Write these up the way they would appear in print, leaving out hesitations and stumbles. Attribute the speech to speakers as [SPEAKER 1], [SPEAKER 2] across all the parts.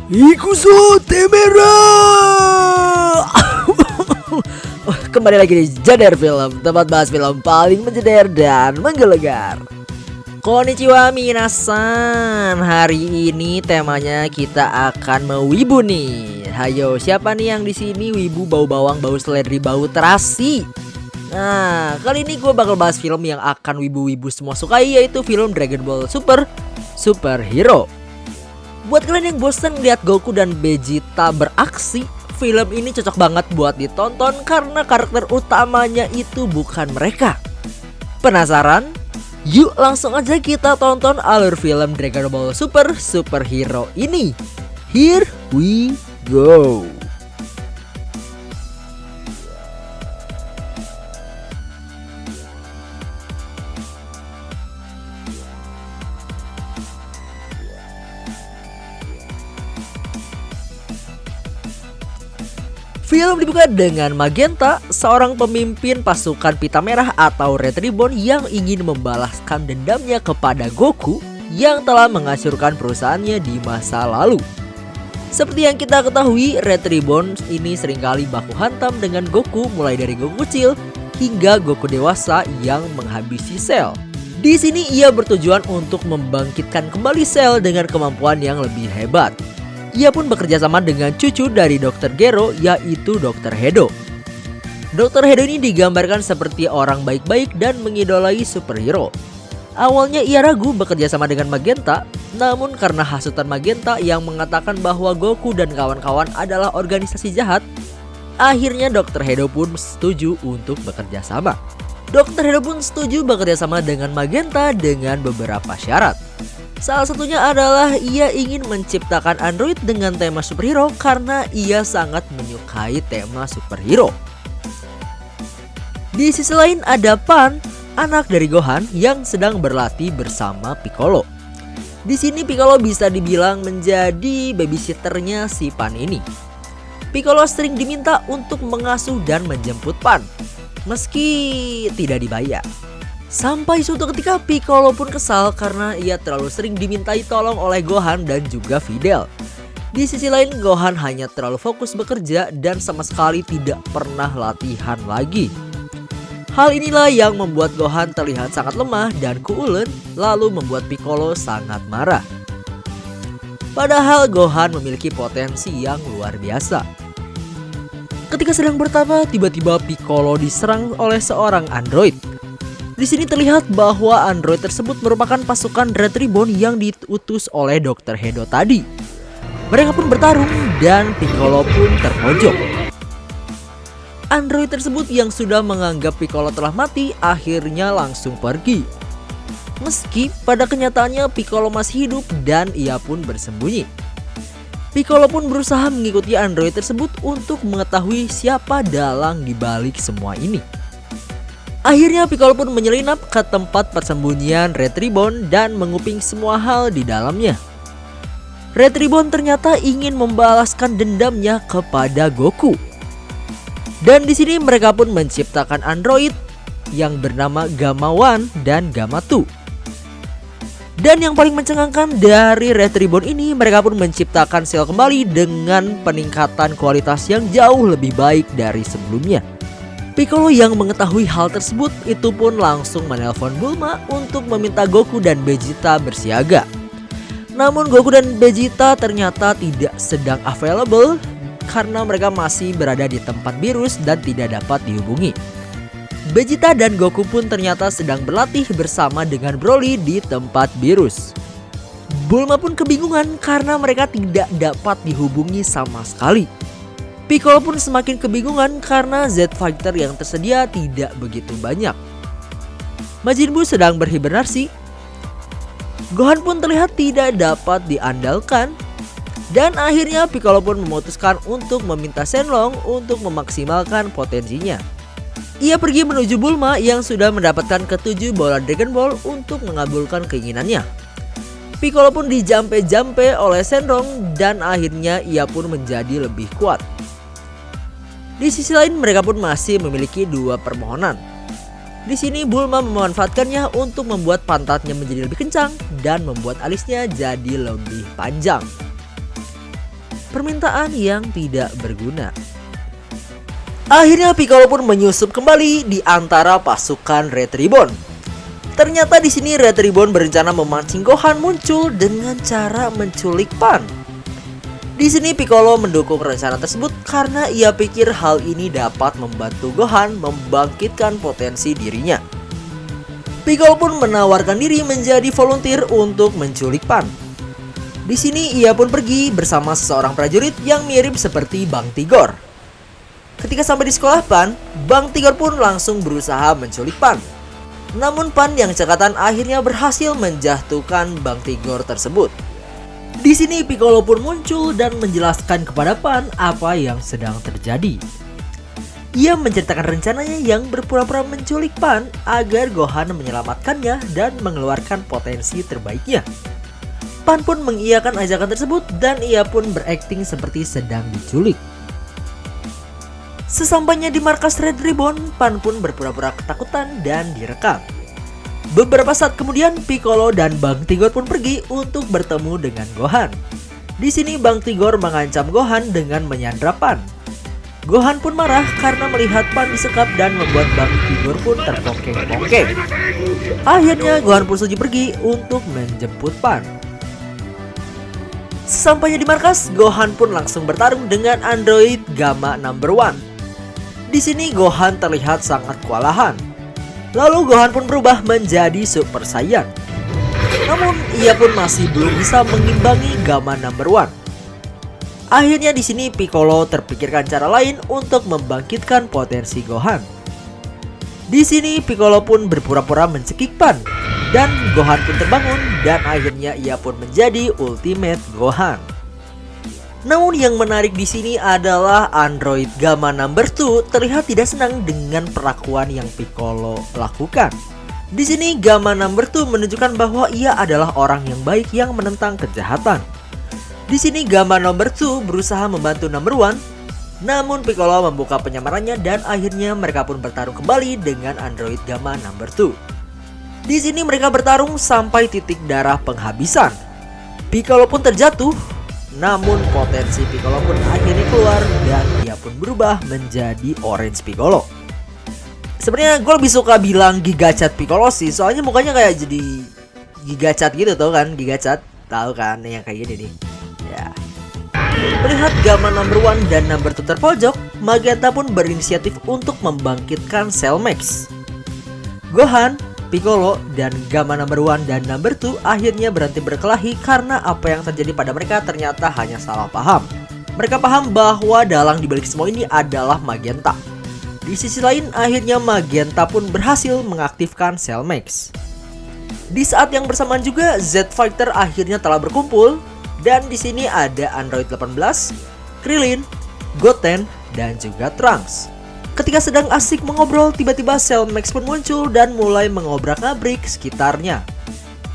[SPEAKER 1] Ikuzo Temera. Kembali lagi di Jeder Film, tempat bahas film paling menjeder dan menggelegar. Konnichiwa minasan. Hari ini temanya kita akan mewibu nih. Hayo, siapa nih yang di sini wibu bau bawang, bau seledri, bau terasi? Nah, kali ini gue bakal bahas film yang akan wibu-wibu semua sukai, yaitu film Dragon Ball Superhero. Buat kalian yang bosan lihat Goku dan Vegeta beraksi, film ini cocok banget buat ditonton karena karakter utamanya itu bukan mereka. Penasaran? Yuk langsung aja kita tonton alur film Dragon Ball Superhero ini. Here we go. Film dibuka dengan Magenta, seorang pemimpin pasukan pita merah atau Red Ribbon yang ingin membalaskan dendamnya kepada Goku yang telah menghancurkan perusahaannya di masa lalu. Seperti yang kita ketahui, Red Ribbon ini seringkali baku hantam dengan Goku, mulai dari Goku kecil hingga Goku dewasa yang menghabisi Cell. Di sini ia bertujuan untuk membangkitkan kembali Cell dengan kemampuan yang lebih hebat. Ia pun bekerja sama dengan cucu dari Dr. Gero, yaitu Dr. Hedo. Dr. Hedo ini digambarkan seperti orang baik-baik dan mengidolai superhero. Awalnya ia ragu bekerja sama dengan Magenta, namun karena hasutan Magenta yang mengatakan bahwa Goku dan kawan-kawan adalah organisasi jahat, akhirnya Dr. Hedo pun setuju untuk bekerja sama. Dr. Hedo pun setuju bekerja sama dengan Magenta dengan beberapa syarat. Salah satunya adalah ia ingin menciptakan android dengan tema superhero karena ia sangat menyukai tema superhero. Di sisi lain ada Pan, anak dari Gohan yang sedang berlatih bersama Piccolo. Di sini Piccolo bisa dibilang menjadi babysitternya si Pan ini. Piccolo sering diminta untuk mengasuh dan menjemput Pan, meski tidak dibayar. Sampai suatu ketika Piccolo pun kesal karena ia terlalu sering dimintai tolong oleh Gohan dan juga Videl. Di sisi lain Gohan hanya terlalu fokus bekerja dan sama sekali tidak pernah latihan lagi. Hal inilah yang membuat Gohan terlihat sangat lemah dan kuulen, lalu membuat Piccolo sangat marah. Padahal Gohan memiliki potensi yang luar biasa. Ketika sedang bertapa, tiba-tiba Piccolo diserang oleh seorang android. Di sini terlihat bahwa android tersebut merupakan pasukan Red Ribbon yang diutus oleh Dr. Hedo tadi. Mereka pun bertarung dan Piccolo pun terpojok. Android tersebut yang sudah menganggap Piccolo telah mati akhirnya langsung pergi. Meski pada kenyataannya Piccolo masih hidup dan ia pun bersembunyi. Piccolo pun berusaha mengikuti android tersebut untuk mengetahui siapa dalang di balik semua ini. Akhirnya Piccolo pun menyelinap ke tempat persembunyian Red Ribbon dan menguping semua hal di dalamnya. Red Ribbon ternyata ingin membalaskan dendamnya kepada Goku. Dan di sini mereka pun menciptakan android yang bernama Gamma One dan Gamma Two. Dan yang paling mencengangkan dari Red Ribbon ini, mereka pun menciptakan Cell kembali dengan peningkatan kualitas yang jauh lebih baik dari sebelumnya. Piccolo yang mengetahui hal tersebut itu pun langsung menelpon Bulma untuk meminta Goku dan Vegeta bersiaga. Namun Goku dan Vegeta ternyata tidak sedang available karena mereka masih berada di tempat Virus dan tidak dapat dihubungi. Vegeta dan Goku pun ternyata sedang berlatih bersama dengan Broly di tempat Virus. Bulma pun kebingungan karena mereka tidak dapat dihubungi sama sekali. Piccolo pun semakin kebingungan karena Z Fighter yang tersedia tidak begitu banyak. Majin Buu sedang berhibernasi. Gohan pun terlihat tidak dapat diandalkan. Dan akhirnya Piccolo pun memutuskan untuk meminta Shenlong untuk memaksimalkan potensinya. Ia pergi menuju Bulma yang sudah mendapatkan ketujuh bola Dragon Ball untuk mengabulkan keinginannya. Piccolo pun dijampe-jampe oleh Shenlong dan akhirnya ia pun menjadi lebih kuat. Di sisi lain mereka pun masih memiliki dua permohonan. Di sini Bulma memanfaatkannya untuk membuat pantatnya menjadi lebih kencang dan membuat alisnya jadi lebih panjang. permintaan yang tidak berguna. Akhirnya Piccolo pun menyusup kembali di antara pasukan Red Ribbon. Ternyata di sini Red Ribbon berencana memancing Gohan muncul dengan cara menculik Pan. Di sini Piccolo mendukung rencana tersebut karena ia pikir hal ini dapat membantu Gohan membangkitkan potensi dirinya. Piccolo pun menawarkan diri menjadi volunteer untuk menculik Pan. Di sini ia pun pergi bersama seseorang prajurit yang mirip seperti Bang Tigor. Ketika sampai di sekolah Pan, Bang Tigor pun langsung berusaha menculik Pan. Namun Pan yang cekatan akhirnya berhasil menjatuhkan Bang Tigor tersebut. Di sini Piccolo pun muncul dan menjelaskan kepada Pan apa yang sedang terjadi. Ia menceritakan rencananya yang berpura-pura menculik Pan agar Gohan menyelamatkannya dan mengeluarkan potensi terbaiknya. Pan pun mengiyakan ajakan tersebut dan ia pun berakting seperti sedang diculik. Sesampainya di markas Red Ribbon, Pan pun berpura-pura ketakutan dan direkam. Beberapa saat kemudian, Piccolo dan Bang Tigor pun pergi untuk bertemu dengan Gohan. Di sini Bang Tigor mengancam Gohan dengan menyandra Pan. Gohan pun marah karena melihat Pan disekap dan membuat Bang Tigor pun terpongkeng-pongkeng. Akhirnya Gohan pun setuju pergi untuk menjemput Pan. Sesampainya di markas, Gohan pun langsung bertarung dengan android Gamma Number One. Di sini Gohan terlihat sangat kewalahan. Lalu Gohan pun berubah menjadi Super Saiyan. Namun ia pun masih belum bisa mengimbangi Gamma Number One. Akhirnya di sini Piccolo terpikirkan cara lain untuk membangkitkan potensi Gohan. Di sini Piccolo pun berpura-pura mencekik Pan dan Gohan pun terbangun dan akhirnya ia pun menjadi Ultimate Gohan. Namun yang menarik di sini adalah android Gamma Number 2 terlihat tidak senang dengan perlakuan yang Piccolo lakukan. Di sini Gamma Number 2 menunjukkan bahwa ia adalah orang yang baik yang menentang kejahatan. Di sini Gamma Number 2 berusaha membantu Number One, namun Piccolo membuka penyamarannya dan akhirnya mereka pun bertarung kembali dengan android Gamma Number 2. Di sini mereka bertarung sampai titik darah penghabisan. Piccolo pun terjatuh. Namun potensi Piccolo pun akhirnya keluar dan dia pun berubah menjadi Orange Piccolo. Sebenarnya gue lebih suka bilang Giga Chat Piccolo sih, soalnya mukanya kayak jadi Giga Chat gitu tau kan, Giga Chat, tahu kan yang kayak gini nih. Ya. Melihat Gamma Number One dan Number 2 terpojok, Magenta pun berinisiatif untuk membangkitkan Cell Max. Gohan, Piccolo, dan Gamma Number One dan Number 2 akhirnya berhenti berkelahi karena apa yang terjadi pada mereka ternyata hanya salah paham. Mereka paham bahwa dalang dibalik semua ini adalah Magenta. Di sisi lain, akhirnya Magenta pun berhasil mengaktifkan Cell Max. Di saat yang bersamaan juga, Z Fighter akhirnya telah berkumpul dan di sini ada Android 18, Krillin, Goten, dan juga Trunks. Ketika sedang asik mengobrol, tiba-tiba Cell Max pun muncul dan mulai mengobrak-abrik sekitarnya.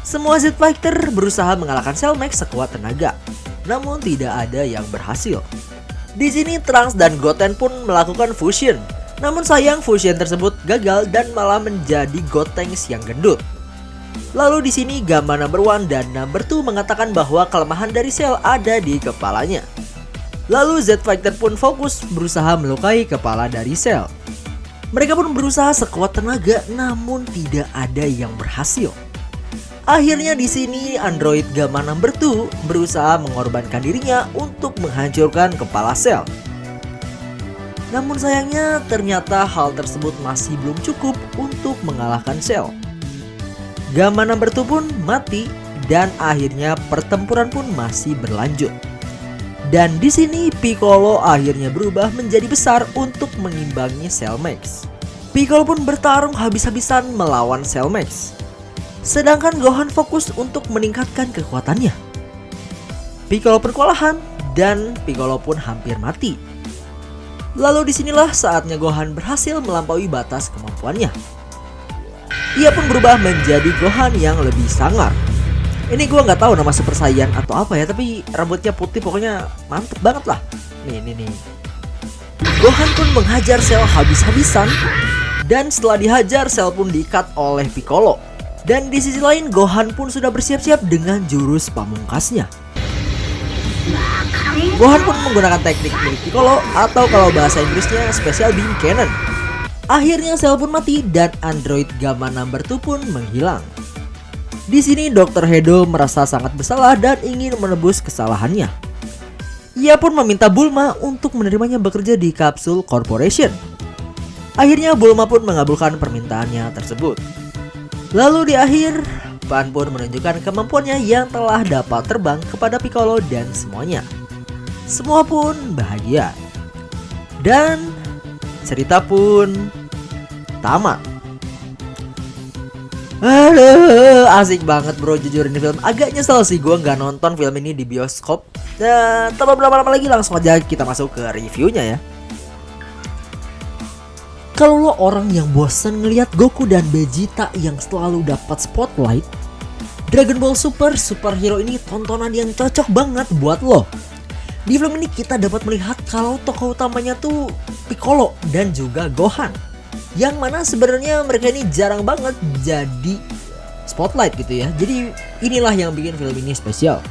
[SPEAKER 1] Semua Z Fighter berusaha mengalahkan Cell Max sekuat tenaga, namun tidak ada yang berhasil. Di sini Trunks dan Goten pun melakukan fusion, namun sayang fusion tersebut gagal dan malah menjadi Gotenks yang gendut. Lalu di sini Gamma Number One dan Number 2 mengatakan bahwa kelemahan dari Cell ada di kepalanya. Lalu Z Fighter pun fokus berusaha melukai kepala dari Cell. Mereka pun berusaha sekuat tenaga namun tidak ada yang berhasil. Akhirnya di sini android Gamma Number 2 berusaha mengorbankan dirinya untuk menghancurkan kepala Cell. Namun sayangnya ternyata hal tersebut masih belum cukup untuk mengalahkan Cell. Gamma Number 2 pun mati dan akhirnya pertempuran pun masih berlanjut. Dan di sini Piccolo akhirnya berubah menjadi besar untuk mengimbangi Cell Max. Piccolo pun bertarung habis-habisan melawan Cell Max. Sedangkan Gohan fokus untuk meningkatkan kekuatannya. Piccolo pun kewalahan dan Piccolo pun hampir mati. Lalu disinilah saatnya Gohan berhasil melampaui batas kemampuannya. Ia pun berubah menjadi Gohan yang lebih sangar. Ini gue nggak tahu nama Super Saiyan atau apa ya, tapi rambutnya putih pokoknya mantep banget lah. Nih. Gohan pun menghajar Cell habis-habisan dan setelah dihajar Cell pun diikat oleh Piccolo. Dan di sisi lain Gohan pun sudah bersiap-siap dengan jurus pamungkasnya. Gohan pun menggunakan teknik milik Piccolo atau kalau bahasa Inggrisnya Special Beam Cannon. Akhirnya Cell pun mati dan android Gamma Number 2 pun menghilang. Di sini Dr. Hedo merasa sangat bersalah dan ingin menebus kesalahannya. Ia pun meminta Bulma untuk menerimanya bekerja di Capsule Corporation. Akhirnya Bulma pun mengabulkan permintaannya tersebut. Lalu di akhir, Pan pun menunjukkan kemampuannya yang telah dapat terbang kepada Piccolo dan semuanya. Semua pun bahagia. Dan cerita pun tamat. Aduh, asik banget bro, jujur ini film agak nyesel sih gue nggak nonton film ini di bioskop. Dan tanpa berlama-lama lagi langsung aja kita masuk ke reviewnya ya. Kalau lo orang yang bosan ngelihat Goku dan Vegeta yang selalu dapat spotlight, Dragon Ball Super superhero ini tontonan yang cocok banget buat lo. Di film ini kita dapat melihat kalau tokoh utamanya tuh Piccolo dan juga Gohan, yang mana sebenarnya mereka ini jarang banget jadi spotlight gitu ya. Jadi inilah yang bikin film ini spesial.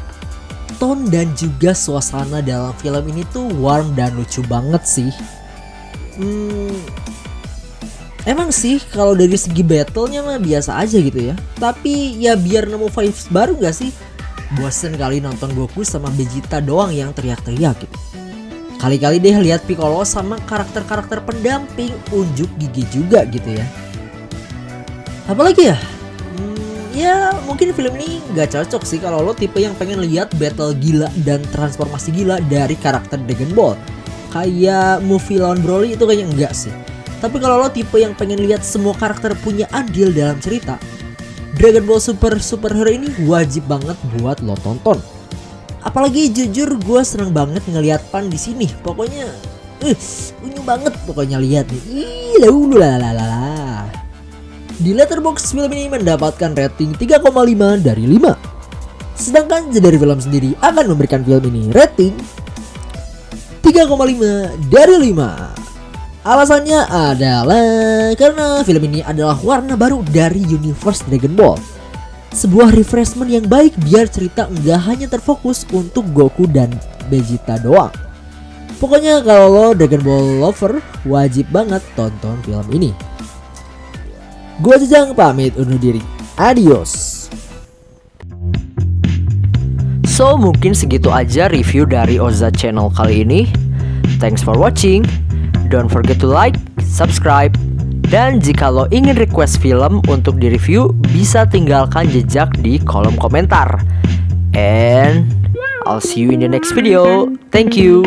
[SPEAKER 1] Tone dan juga suasana dalam film ini tuh warm dan lucu banget sih. Emang sih kalau dari segi battle-nya mah biasa aja gitu ya. Tapi ya biar nemu vibes baru gak sih? Bosen kali nonton Goku sama Vegeta doang yang teriak-teriak gitu. Kali-kali deh lihat Piccolo sama karakter-karakter pendamping unjuk gigi juga gitu ya. Apalagi ya? Ya mungkin film ini gak cocok sih kalau lo tipe yang pengen lihat battle gila dan transformasi gila dari karakter Dragon Ball. Kayak movie lawan Broly itu kayaknya enggak sih. Tapi kalau lo tipe yang pengen lihat semua karakter punya andil dalam cerita, Dragon Ball superhero ini wajib banget buat lo tonton. Apalagi jujur gue seneng banget ngelihat Pan di sini. Pokoknya unyu banget pokoknya lihat nih. Di Letterboxd film ini mendapatkan rating 3,5 dari 5. Sedangkan dari film sendiri akan memberikan film ini rating 3,5 dari 5. Alasannya adalah karena film ini adalah warna baru dari universe Dragon Ball. Sebuah refreshment yang baik biar cerita nggak hanya terfokus untuk Goku dan Vegeta doang. Pokoknya kalau lo Dragon Ball lover, wajib banget tonton film ini. Gua Jajang pamit undur diri. Adios. So mungkin segitu aja review dari Oza Channel kali ini. Thanks for watching. Don't forget to like, subscribe, dan jika lo ingin request film untuk direview, bisa tinggalkan jejak di kolom komentar. And I'll see you in the next video. Thank you.